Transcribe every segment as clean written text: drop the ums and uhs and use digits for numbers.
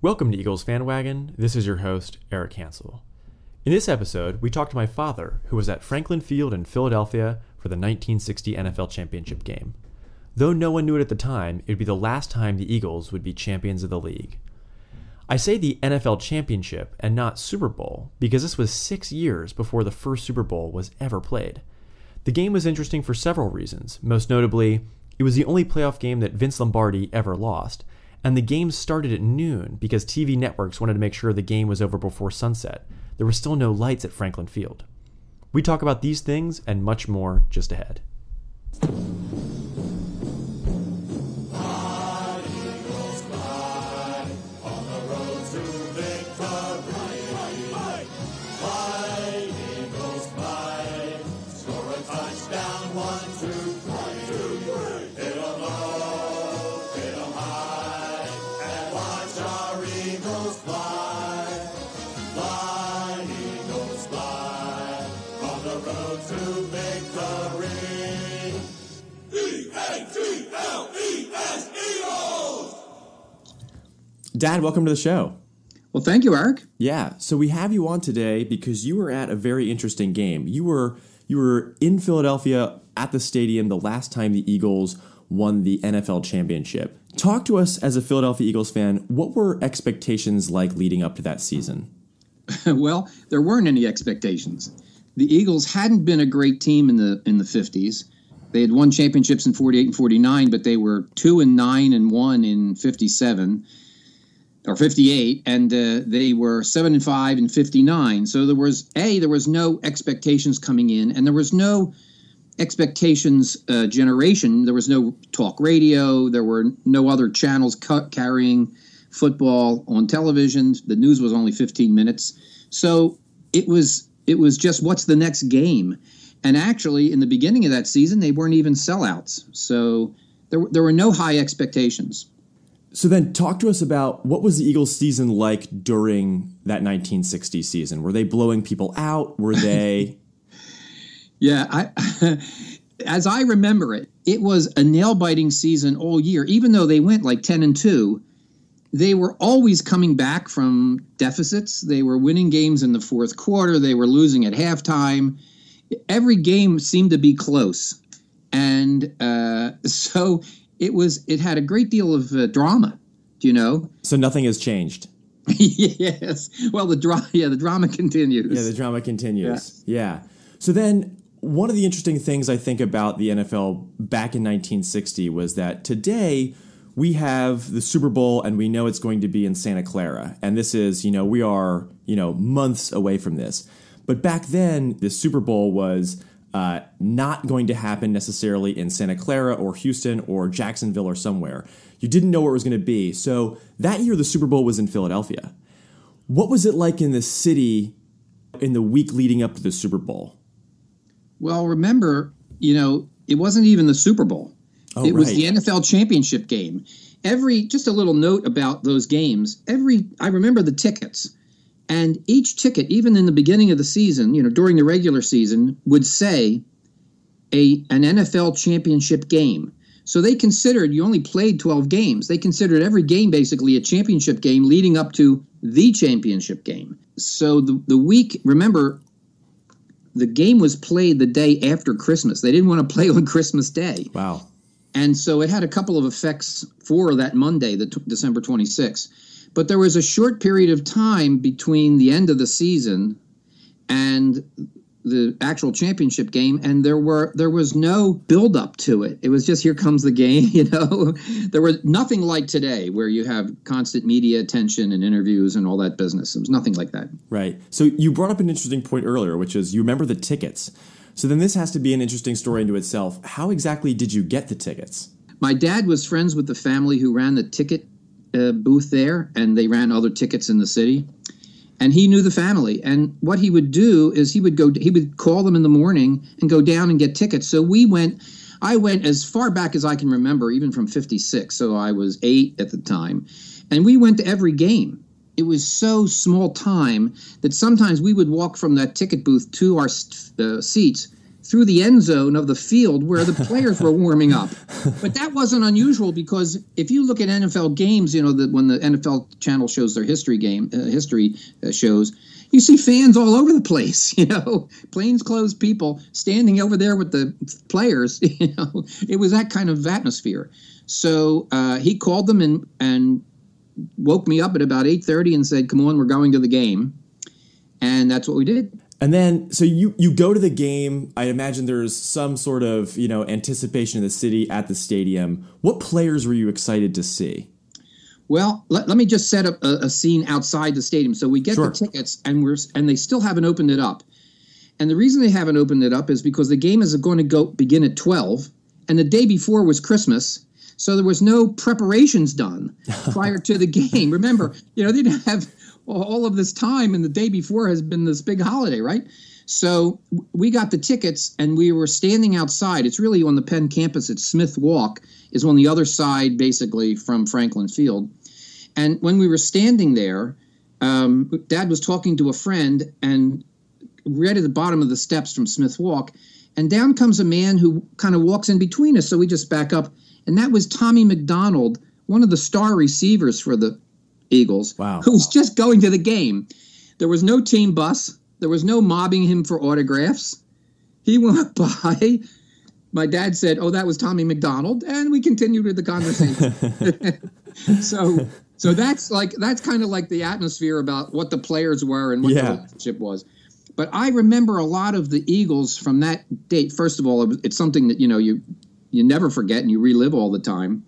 Welcome to Eagles Fan Wagon. This is your host, Erik. In this episode, we talk to my father, who was at Franklin Field in Philadelphia for the 1960 NFL Championship game. Though no one knew it at the time, it would be the last time the Eagles would be champions of the league. I say the NFL Championship and not Super Bowl because this was 6 years before the first Super Bowl was ever played. The game was interesting for several reasons. Most notably, it was the only playoff game that Vince Lombardi ever lost, and the game started at noon because TV networks wanted to make sure the game was over before sunset. There were still no lights at Franklin Field. We talk about these things and much more just ahead. Dad, welcome to the show. Well, thank you, Erik. Yeah, so we have you on today because you were at a very interesting game. You were in Philadelphia at the stadium the last time the Eagles won the NFL championship. Talk to us as a Philadelphia Eagles fan. What were expectations like leading up to that season? Well, there weren't any expectations. The Eagles hadn't been a great team in the 50s. They had won championships in 48 and 49, but they were 2-9 and 1 in 57. Or 58, and they were 7-5 and 59. So there was no expectations coming in, and there was no expectations generation. There was no talk radio. There were no other channels carrying football on television. The news was only 15 minutes. So it was just what's the next game? And actually, in the beginning of that season, they weren't even sellouts. So there were no high expectations. So then talk to us about what was the Eagles season like during that 1960 season? Were they blowing people out? Were they? Yeah, as I remember it, it was a nail-biting season all year. Even though they went like 10-2, they were always coming back from deficits. They were winning games in the fourth quarter. They were losing at halftime. Every game seemed to be close. And so it had a great deal of drama, you know. So nothing has changed. Yes. Well, the drama continues. Yeah, the drama continues. Yeah. So then one of the interesting things I think about the NFL back in 1960 was that today we have the Super Bowl and we know it's going to be in Santa Clara. And this is, we are, months away from this. But back then, the Super Bowl was not going to happen necessarily in Santa Clara or Houston or Jacksonville or somewhere. You didn't know where it was going to be. So that year, the Super Bowl was in Philadelphia. What was it like in the city in the week leading up to the Super Bowl? Well, remember, it wasn't even the Super Bowl. It was the NFL championship game. Just a little note about those games. I remember the tickets. And each ticket, even in the beginning of the season, during the regular season, would say an NFL championship game. So they considered, you only played 12 games. They considered every game basically a championship game leading up to the championship game. So the week, remember, the game was played the day after Christmas. They didn't want to play on Christmas Day. Wow. And so it had a couple of effects for that Monday, December 26th. But there was a short period of time between the end of the season and the actual championship game, and there was no build-up to it. It was just, here comes the game, There was nothing like today where you have constant media attention and interviews and all that business. It was nothing like that. Right. So you brought up an interesting point earlier, which is you remember the tickets. So then this has to be an interesting story into itself. How exactly did you get the tickets? My dad was friends with the family who ran the ticket booth there, and they ran other tickets in the city, and he knew the family. And what he would do is he would call them in the morning and go down and get tickets. So I went as far back as I can remember, even from 56. So I was 8 at the time, and we went to every game. It was so small time that sometimes we would walk from that ticket booth to our seats through the end zone of the field where the players were warming up. But that wasn't unusual because if you look at NFL games, when the NFL channel shows their history shows, you see fans all over the place, plainclothes people standing over there with the players. It was that kind of atmosphere. So he called them and woke me up at about 8:30 and said, "Come on, we're going to the game." And that's what we did. And then, so you go to the game. I imagine there's some sort of, anticipation in the city at the stadium. What players were you excited to see? Well, let me just set up a scene outside the stadium. So we get Sure. the tickets, and they still haven't opened it up. And the reason they haven't opened it up is because the game is going to begin at 12, and the day before was Christmas. So there was no preparations done prior to the game. Remember, they didn't have all of this time, and the day before has been this big holiday, right? So we got the tickets, and we were standing outside. It's really on the Penn campus. It's Smith Walk is on the other side, basically, from Franklin Field. And when we were standing there, Dad was talking to a friend, and right at the bottom of the steps from Smith Walk, and down comes a man who kind of walks in between us, so we just back up. And that was Tommy McDonald, one of the star receivers for the Eagles, wow, who was just going to the game. There was no team bus. There was no mobbing him for autographs. He went by. My dad said, "Oh, that was Tommy McDonald," and we continued with the conversation. So that's kind of like the atmosphere about what the players were and what the relationship was. But I remember a lot of the Eagles from that date. First of all, it's something that you never forget and you relive all the time.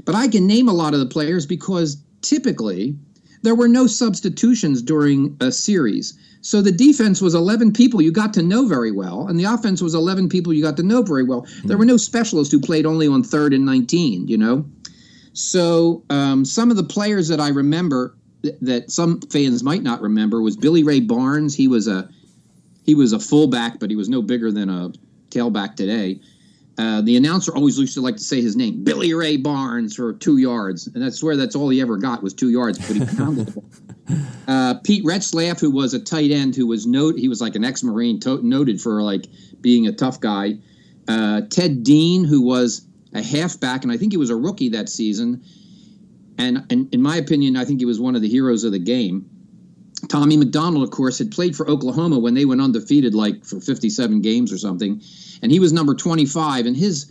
But I can name a lot of the players because typically there were no substitutions during a series. So the defense was 11 people you got to know very well, and the offense was 11 people you got to know very well. There were no specialists who played only on 3rd and 19, So some of the players that I remember that some fans might not remember was Billy Ray Barnes. He was a fullback, but he was no bigger than a tailback today. The announcer always used to like to say his name, Billy Ray Barnes, for 2 yards. And I swear that's all he ever got was 2 yards, but he pounded the ball. Pete Retzlaff, who was a tight end, he was like an ex-Marine, noted for being a tough guy. Ted Dean, who was a halfback, and I think he was a rookie that season. And in my opinion, I think he was one of the heroes of the game. Tommy McDonald, of course, had played for Oklahoma when they went undefeated, for 57 games or something. And he was number 25. And his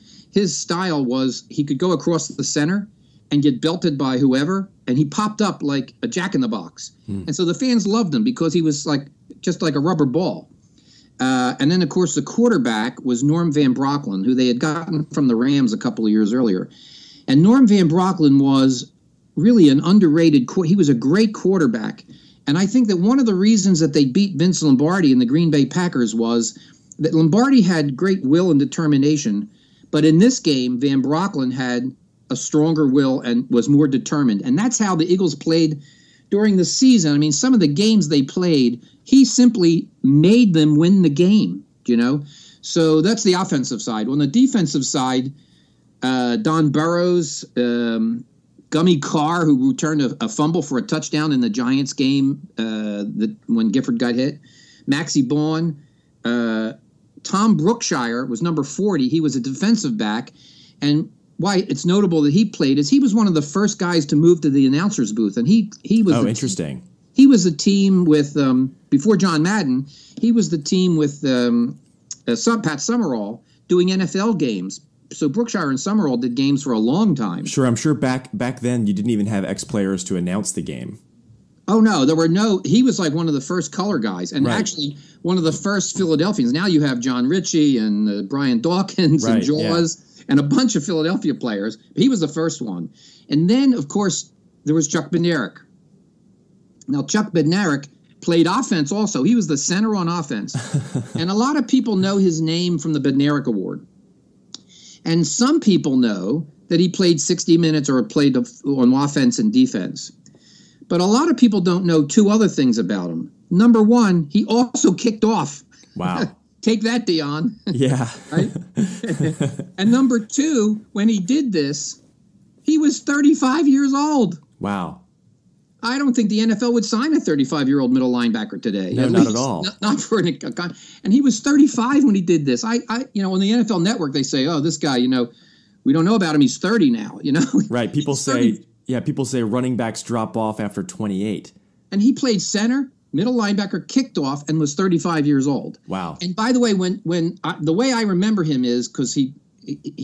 style was he could go across the center and get belted by whoever. And he popped up like a jack-in-the-box. And so the fans loved him because he was just like a rubber ball. And then, of course, the quarterback was Norm Van Brocklin, who they had gotten from the Rams a couple of years earlier. And Norm Van Brocklin was really an underrated – he was a great quarterback. And I think that one of the reasons that they beat Vince Lombardi and the Green Bay Packers was that Lombardi had great will and determination. But in this game, Van Brocklin had a stronger will and was more determined. And that's how the Eagles played during the season. I mean, some of the games they played, he simply made them win the game, So that's the offensive side. On the defensive side, Don Burrows, Gummy Carr, who returned a fumble for a touchdown in the Giants game when Gifford got hit. Maxie Baughan. Tom Brookshire was number 40. He was a defensive back. And why it's notable that he played is he was one of the first guys to move to the announcer's booth. And he was interesting. He was a team with, before John Madden, he was the team with Pat Summerall doing NFL games. So Brookshire and Summerall did games for a long time. Sure, I'm sure back then you didn't even have ex-players to announce the game. Oh, no, he was like one of the first color guys, and actually one of the first Philadelphians. Now you have John Ritchie and Brian Dawkins and Jaws and a bunch of Philadelphia players. He was the first one. And then, of course, there was Chuck Bednarik. Now, Chuck Bednarik played offense also. He was the center on offense. And a lot of people know his name from the Bednarik Award. And some people know that he played 60 minutes or played on offense and defense. But a lot of people don't know two other things about him. Number one, he also kicked off. Wow. Take that, Dion. Yeah. Right? And number two, when he did this, he was 35 years old. Wow. I don't think the NFL would sign a 35-year-old middle linebacker today. No, not at all. Not for and he was 35 when he did this. On the NFL Network they say, "Oh, this guy, we don't know about him. He's 30 now." Right. People say running backs drop off after 28. And he played center, middle linebacker, kicked off, and was 35 years old. Wow. And by the way, the way I remember him is because he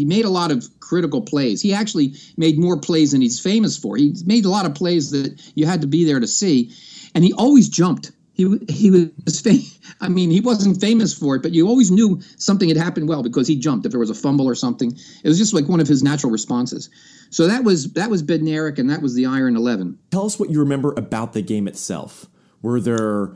made a lot of critical plays. He actually made more plays than he's famous for. He made a lot of plays that you had to be there to see, and he always jumped. He wasn't famous for it, but you always knew something had happened well because he jumped. If there was a fumble or something, it was just like one of his natural responses. So that was Bednarik, and that was the Iron 11. Tell us what you remember about the game itself. Were there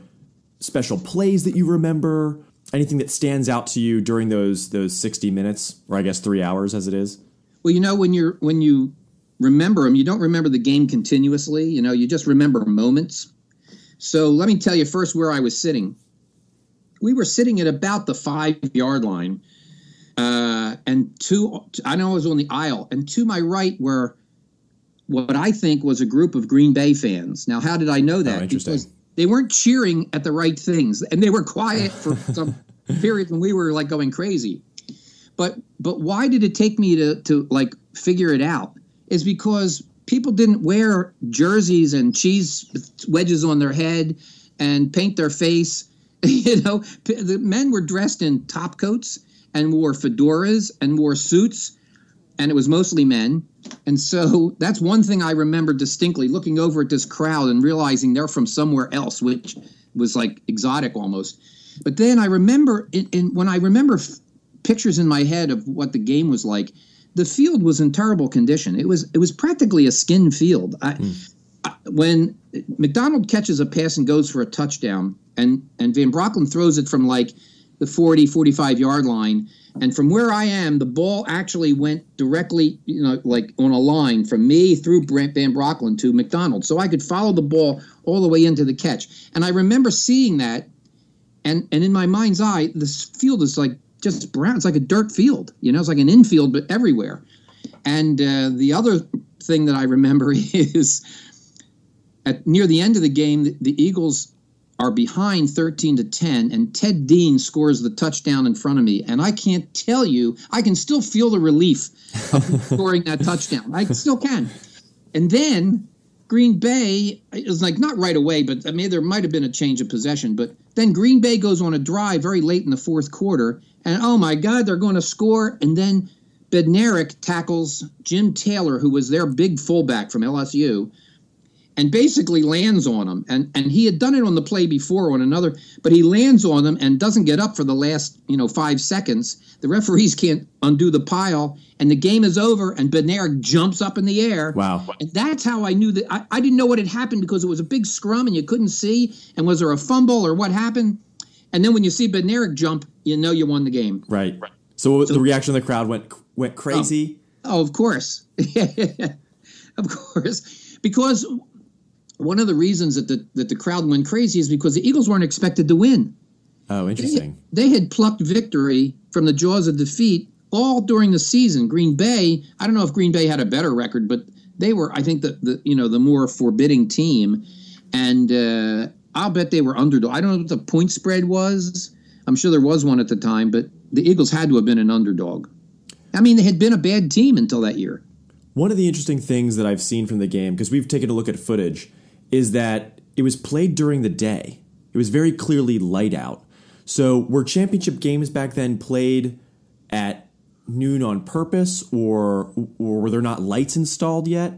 special plays that you remember? Anything that stands out to you during those 60 minutes, or I guess 3 hours as it is? Well, when you remember them, you don't remember the game continuously. You just remember moments. So let me tell you first where I was sitting. We were sitting at about the 5-yard line, I was on the aisle, and to my right were what I think was a group of Green Bay fans. Now, how did I know that? Because they weren't cheering at the right things, and they were quiet for some period when we were like going crazy. But why did it take me to like figure it out? Is because people didn't wear jerseys and cheese wedges on their head and paint their face. The men were dressed in top coats and wore fedoras and wore suits, and it was mostly men. And so that's one thing I remember distinctly, looking over at this crowd and realizing they're from somewhere else, which was like exotic almost. But then I remember when I remember pictures in my head of what the game was like, the field was in terrible condition. It was practically a skin field. When McDonald catches a pass and goes for a touchdown, and Van Broecklyn throws it from like the 40, 45-yard line, and from where I am, the ball actually went directly, like on a line from me through Van Broecklyn to McDonald. So I could follow the ball all the way into the catch. And I remember seeing that, and in my mind's eye, this field is like just brown. It's like a dirt field. It's like an infield, but everywhere. And the other thing that I remember is near the end of the game, the Eagles are behind 13-10, and Ted Dean scores the touchdown in front of me. And I can't tell you, I can still feel the relief of scoring that touchdown. I still can. And then Green Bay, it was like not right away, but there might have been a change of possession. But then Green Bay goes on a drive very late in the fourth quarter, and oh my God, they're going to score. And then Bednarik tackles Jim Taylor, who was their big fullback from LSU, and basically lands on him. And he had done it on the play before on another, but he lands on him and doesn't get up for the last 5 seconds. The referees can't undo the pile, and the game is over, and Bednarik jumps up in the air. Wow. And that's how I knew that. I didn't know what had happened because it was a big scrum and you couldn't see, and was there a fumble or what happened? And then when you see Bednarik jump, you know you won the game. Right. So the reaction of the crowd went crazy? Oh, of course. Of course. Because one of the reasons that the crowd went crazy is because the Eagles weren't expected to win. Oh, interesting. They had plucked victory from the jaws of defeat all during the season. Green Bay, I don't know if Green Bay had a better record, but they were, I think, the more forbidding team. And I'll bet they were underdog. I don't know what the point spread was. I'm sure there was one at the time, but the Eagles had to have been an underdog. They had been a bad team until that year. One of the interesting things that I've seen from the game, because we've taken a look at footage, is that it was played during the day. It was very clearly light out. So were championship games back then played at noon on purpose, or were there not lights installed yet?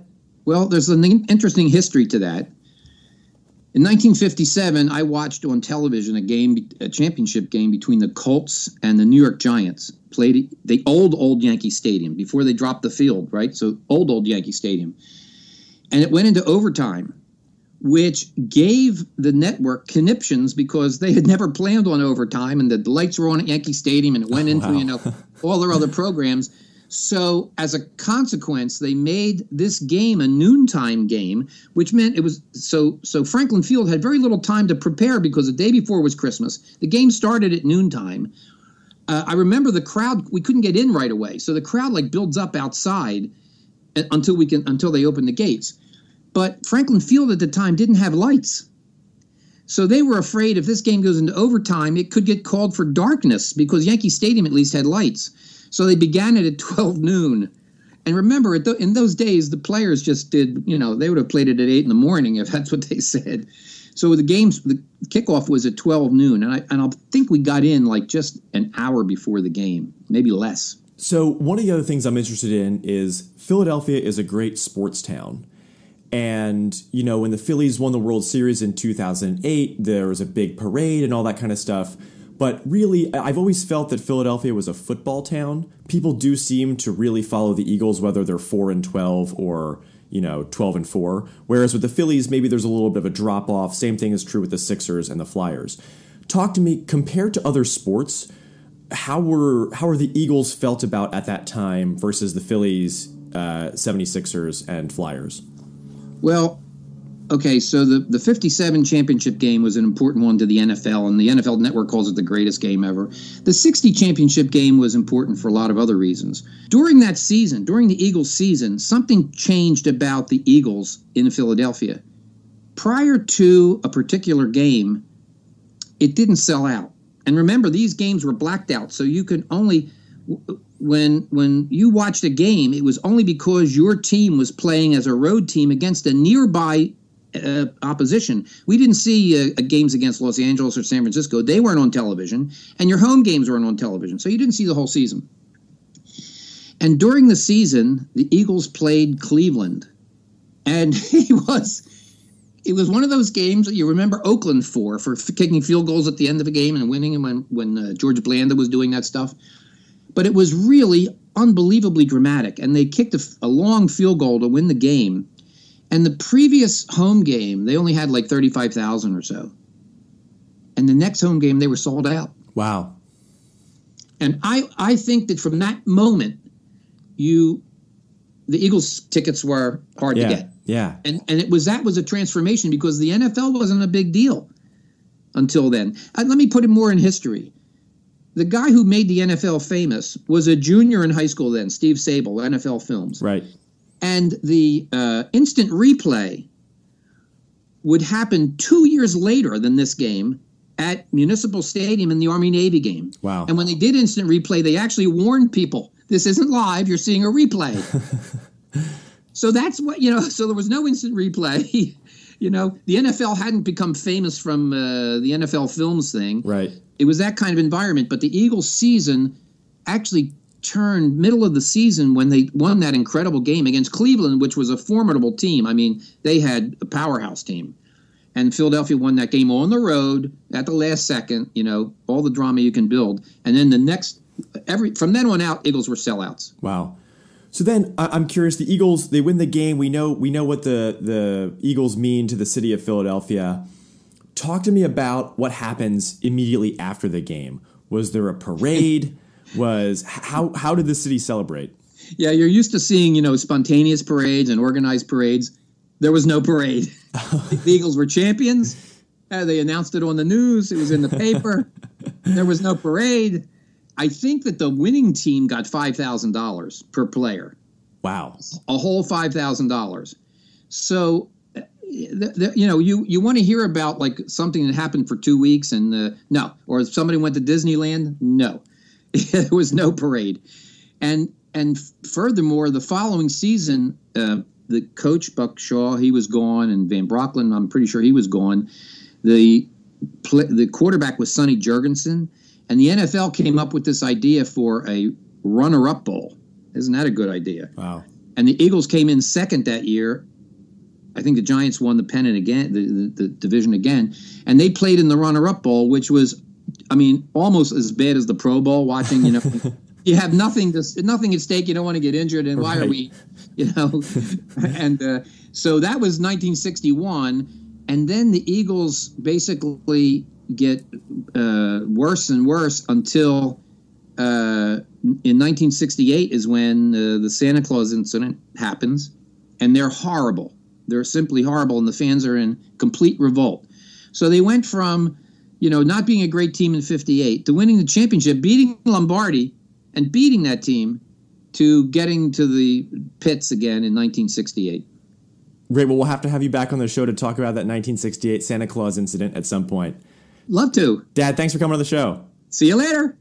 Well, there's an interesting history to that. In 1957, I watched on television a championship game between the Colts and the New York Giants. Played the old Yankee Stadium before they dropped the field, right? So old Yankee Stadium. And it went into overtime, which gave the network conniptions because they had never planned on overtime, and the lights were on at Yankee Stadium, and it went into all their other programs. So as a consequence, they made this game a noontime game, which meant it was so Franklin Field had very little time to prepare because the day before was Christmas. The game started at noontime. I remember the crowd, we couldn't get in right away. So the crowd builds up outside until they open the gates. But Franklin Field at the time didn't have lights. So they were afraid if this game goes into overtime, it could get called for darkness because Yankee Stadium at least had lights. So they began it at 12 noon. And remember, in those days, the players just did, they would have played it at 8 in the morning if that's what they said. So the kickoff was at 12 noon. And I think we got in like just an hour before the game, maybe less. So one of the other things I'm interested in is Philadelphia is a great sports town. And, when the Phillies won the World Series in 2008, there was a big parade and all that kind of stuff. But really, I've always felt that Philadelphia was a football town. People do seem to really follow the Eagles, whether they're 4-12 or, 12-4. Whereas with the Phillies, maybe there's a little bit of a drop-off. Same thing is true with the Sixers and the Flyers. Talk to me, compared to other sports, how were the Eagles felt about at that time versus the Phillies, 76ers, and Flyers? Well, okay, so the 57 championship game was an important one to the NFL, and the NFL Network calls it the greatest game ever. The 60 championship game was important for a lot of other reasons. During that season, during the Eagles season, something changed about the Eagles in Philadelphia. Prior to a particular game, it didn't sell out. And remember, these games were blacked out, so you could only... When you watched a game, it was only because your team was playing as a road team against a nearby opposition. We didn't see games against Los Angeles or San Francisco. They weren't on television, and your home games weren't on television, so you didn't see the whole season. And during the season, the Eagles played Cleveland, and it was one of those games that you remember Oakland for kicking field goals at the end of a game and winning when George Blanda was doing that stuff. But it was really unbelievably dramatic, and they kicked a long field goal to win the game. And the previous home game, they only had like 35,000 or so. And the next home game, they were sold out. Wow. And I think that from that moment, the Eagles tickets were hard to get. Yeah. And that was a transformation because the NFL wasn't a big deal until then. Let me put it more in history. The guy who made the NFL famous was a junior in high school then, Steve Sable, NFL Films. Right. And the instant replay would happen 2 years later than this game at Municipal Stadium in the Army-Navy game. Wow. And when they did instant replay, they actually warned people, this isn't live, you're seeing a replay. So that's what, so there was no instant replay. The NFL hadn't become famous from the NFL Films thing. Right. It was that kind of environment, but the Eagles season actually turned middle of the season when they won that incredible game against Cleveland, which was a formidable team. I mean, they had a powerhouse team. And Philadelphia won that game on the road at the last second, all the drama you can build. And then from then on out, Eagles were sellouts. Wow. So then I'm curious, the Eagles, they win the game. We know what the Eagles mean to the city of Philadelphia. Talk to me about what happens immediately after the game. Was there a parade? How did the city celebrate? Yeah, you're used to seeing, spontaneous parades and organized parades. There was no parade. The Eagles were champions. They announced it on the news. It was in the paper. There was no parade. I think that the winning team got $5,000 per player. Wow. A whole $5,000. So, you want to hear about like something that happened for 2 weeks and no, or if somebody went to Disneyland, no, there was no parade. And furthermore, the following season, the coach Buck Shaw, he was gone, and Van Brocklin, I'm pretty sure he was gone. The quarterback was Sonny Jurgensen, and the NFL came up with this idea for a runner-up bowl. Isn't that a good idea? Wow. And the Eagles came in second that year. I think the Giants won the pennant again, the division again, and they played in the runner-up bowl, which was, almost as bad as the Pro Bowl. Watching, you have nothing at stake. You don't want to get injured, and why are we, And so that was 1961, and then the Eagles basically get worse and worse until in 1968 is when the Santa Claus incident happens, and they're horrible. They're simply horrible, and the fans are in complete revolt. So they went from, not being a great team in 58 to winning the championship, beating Lombardi and beating that team, to getting to the pits again in 1968. Great. Well, we'll have to have you back on the show to talk about that 1968 Santa Claus incident at some point. Love to. Dad, thanks for coming on the show. See you later.